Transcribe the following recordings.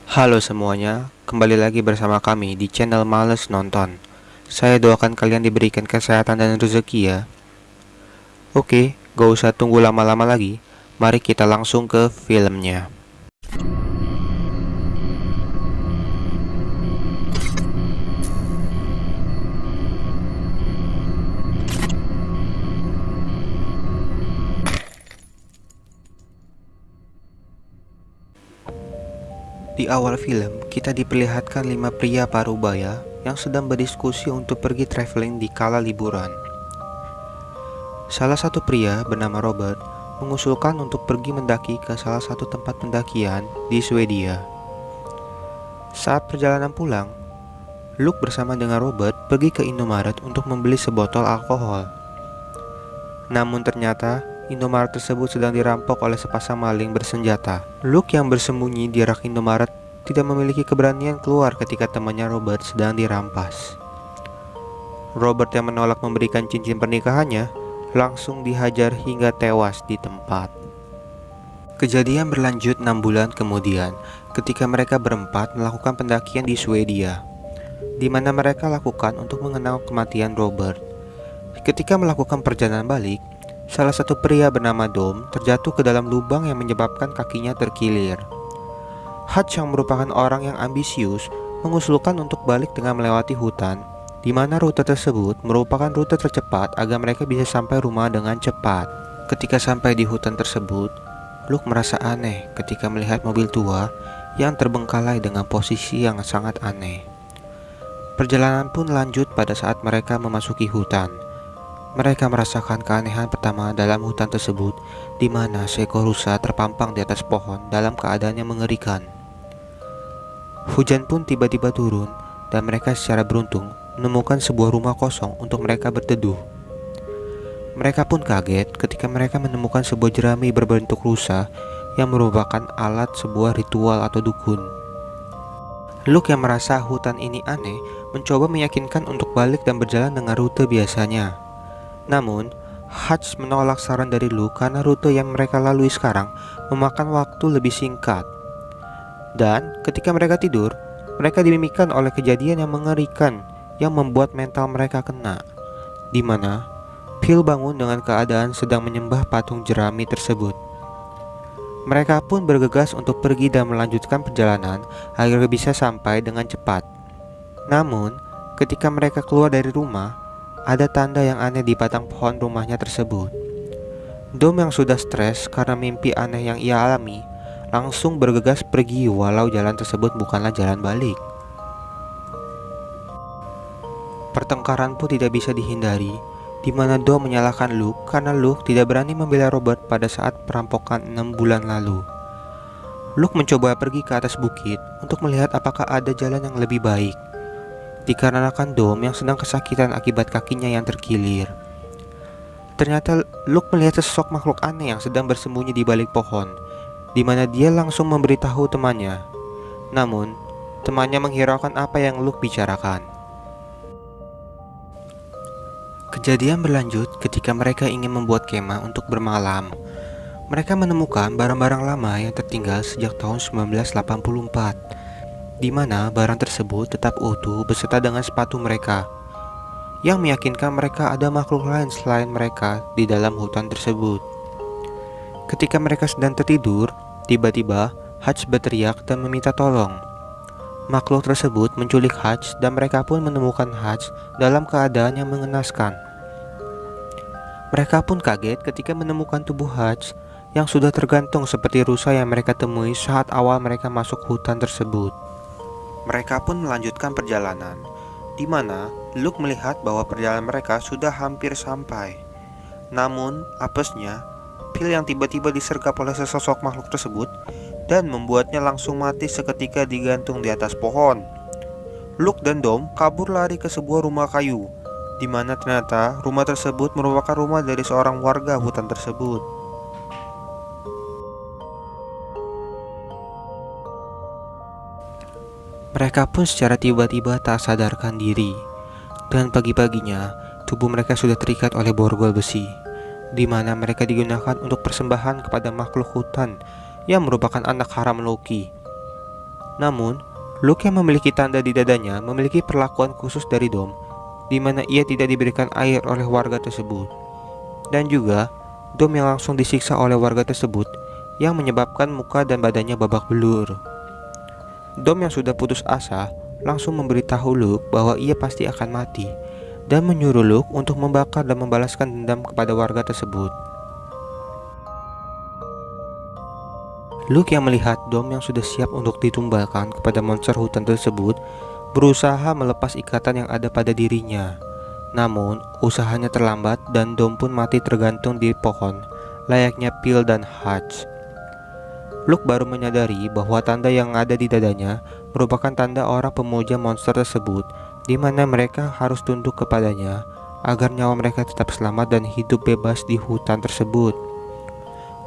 Halo semuanya, kembali lagi bersama kami di channel Males Nonton. Saya doakan kalian diberikan kesehatan dan rezeki ya. Oke, gak usah tunggu lama-lama lagi. Mari kita langsung ke filmnya. Di awal film, kita diperlihatkan 5 pria parubaya yang sedang berdiskusi untuk pergi traveling di kala liburan. Salah satu pria bernama Robert mengusulkan untuk pergi mendaki ke salah satu tempat pendakian di Swedia. Saat perjalanan pulang, Luke bersama dengan Robert pergi ke Indomaret untuk membeli sebotol alkohol. Namun ternyata Indomaret tersebut sedang dirampok oleh sepasang maling bersenjata. Luke yang bersembunyi di rak Indomaret tidak memiliki keberanian keluar ketika temannya Robert sedang dirampas. Robert yang menolak memberikan cincin pernikahannya langsung dihajar hingga tewas di tempat. Kejadian berlanjut 6 bulan kemudian ketika mereka berempat melakukan pendakian di Swedia, di mana mereka lakukan untuk mengenang kematian Robert. Ketika melakukan perjalanan balik, salah satu pria bernama Dom terjatuh ke dalam lubang yang menyebabkan kakinya terkilir. Hutch yang merupakan orang yang ambisius mengusulkan untuk balik dengan melewati hutan, di mana rute tersebut merupakan rute tercepat agar mereka bisa sampai rumah dengan cepat. Ketika sampai di hutan tersebut, Luke merasa aneh ketika melihat mobil tua yang terbengkalai dengan posisi yang sangat aneh. Perjalanan pun lanjut pada saat mereka memasuki hutan. Mereka merasakan keanehan pertama dalam hutan tersebut, di mana seekor rusa terpampang di atas pohon dalam keadaan yang mengerikan. Hujan pun tiba-tiba turun, dan mereka secara beruntung menemukan sebuah rumah kosong untuk mereka berteduh. Mereka pun kaget ketika mereka menemukan sebuah jerami berbentuk rusa yang merupakan alat sebuah ritual atau dukun. Luke yang merasa hutan ini aneh mencoba meyakinkan untuk balik dan berjalan dengan rute biasanya. Namun, Hutch menolak saran dari Luke karena rute yang mereka lalui sekarang memakan waktu lebih singkat. Dan ketika mereka tidur, mereka dimimikkan oleh kejadian yang mengerikan yang membuat mental mereka kena, di mana Phil bangun dengan keadaan sedang menyembah patung jerami tersebut. Mereka pun bergegas untuk pergi dan melanjutkan perjalanan agar bisa sampai dengan cepat. Namun, ketika mereka keluar dari rumah, ada tanda yang aneh di batang pohon rumahnya tersebut. Dom yang sudah stres karena mimpi aneh yang ia alami, langsung bergegas pergi walau jalan tersebut bukanlah jalan balik. Pertengkaran pun tidak bisa dihindari, di mana Dom menyalahkan Luke karena Luke tidak berani membela Robert pada saat perampokan 6 bulan lalu. Luke mencoba pergi ke atas bukit untuk melihat apakah ada jalan yang lebih baik, dikarenakan Dom yang sedang kesakitan akibat kakinya yang terkilir. Ternyata Luke melihat sesosok makhluk aneh yang sedang bersembunyi di balik pohon, di mana dia langsung memberitahu temannya. Namun, temannya menghiraukan apa yang Luke bicarakan. Kejadian berlanjut ketika mereka ingin membuat kemah untuk bermalam. Mereka menemukan barang-barang lama yang tertinggal sejak tahun 1984. Di mana barang tersebut tetap utuh beserta dengan sepatu mereka, yang meyakinkan mereka ada makhluk lain selain mereka di dalam hutan tersebut. Ketika mereka sedang tertidur, tiba-tiba Hutch berteriak dan meminta tolong. Makhluk tersebut menculik Hutch dan mereka pun menemukan Hutch dalam keadaan yang mengenaskan. Mereka pun kaget ketika menemukan tubuh Hutch yang sudah tergantung seperti rusa yang mereka temui saat awal mereka masuk hutan tersebut. Mereka pun melanjutkan perjalanan, di mana Luke melihat bahwa perjalanan mereka sudah hampir sampai. Namun, apesnya, Phil yang tiba-tiba disergap oleh sesosok makhluk tersebut dan membuatnya langsung mati seketika digantung di atas pohon. Luke dan Dom kabur lari ke sebuah rumah kayu, di mana ternyata rumah tersebut merupakan rumah dari seorang warga hutan tersebut. Mereka pun secara tiba-tiba tak sadarkan diri, dan pagi-paginya tubuh mereka sudah terikat oleh borgol besi, di mana mereka digunakan untuk persembahan kepada makhluk hutan yang merupakan anak haram Loki. Namun, Luke yang memiliki tanda di dadanya memiliki perlakuan khusus dari Dom, di mana ia tidak diberikan air oleh warga tersebut. Dan juga, Dom yang langsung disiksa oleh warga tersebut, yang menyebabkan muka dan badannya babak belur. Dom yang sudah putus asa langsung memberitahu Luke bahwa ia pasti akan mati, dan menyuruh Luke untuk membakar dan membalaskan dendam kepada warga tersebut. Luke yang melihat Dom yang sudah siap untuk ditumbalkan kepada monster hutan tersebut berusaha melepas ikatan yang ada pada dirinya. Namun, usahanya terlambat dan Dom pun mati tergantung di pohon, layaknya Phil dan Hutch. Luke baru menyadari bahwa tanda yang ada di dadanya merupakan tanda orang pemuja monster tersebut, di mana mereka harus tunduk kepadanya agar nyawa mereka tetap selamat dan hidup bebas di hutan tersebut.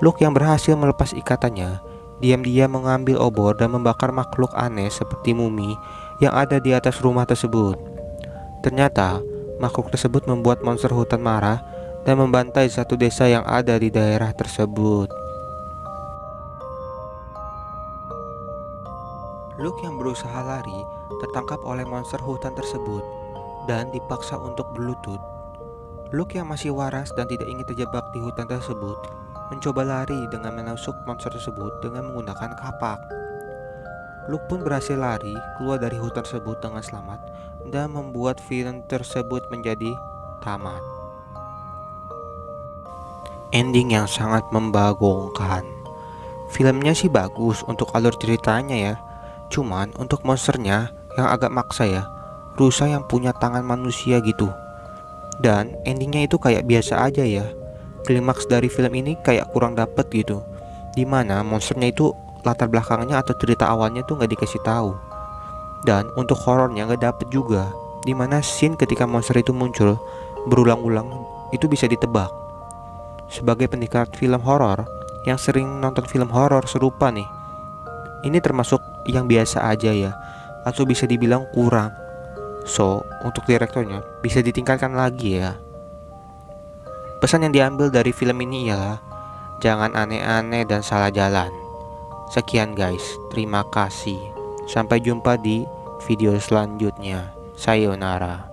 Luke yang berhasil melepas ikatannya diam-diam mengambil obor dan membakar makhluk aneh seperti mumi yang ada di atas rumah tersebut. Ternyata, makhluk tersebut membuat monster hutan marah dan membantai satu desa yang ada di daerah tersebut. Luke yang berusaha lari tertangkap oleh monster hutan tersebut dan dipaksa untuk berlutut. Luke yang masih waras dan tidak ingin terjebak di hutan tersebut mencoba lari dengan menusuk monster tersebut dengan menggunakan kapak. Luke pun berhasil lari keluar dari hutan tersebut dengan selamat dan membuat film tersebut menjadi tamat. Ending yang sangat membagongkan. Filmnya sih bagus untuk alur ceritanya ya, cuman untuk monsternya yang agak maksa ya, rusa yang punya tangan manusia gitu. Dan endingnya itu kayak biasa aja ya. Klimaks dari film ini kayak kurang dapet gitu, dimana monsternya itu latar belakangnya atau cerita awalnya tuh nggak dikasih tahu. Dan untuk horornya nggak dapet juga, dimana scene ketika monster itu muncul berulang-ulang itu bisa ditebak. Sebagai penikmat film horor yang sering nonton film horor serupa nih, ini termasuk yang biasa aja ya, atau bisa dibilang kurang. So, untuk direkturnya bisa ditingkatkan lagi ya. Pesan yang diambil dari film ini ialah jangan aneh-aneh dan salah jalan. Sekian guys, terima kasih. Sampai jumpa di video selanjutnya. Sayonara.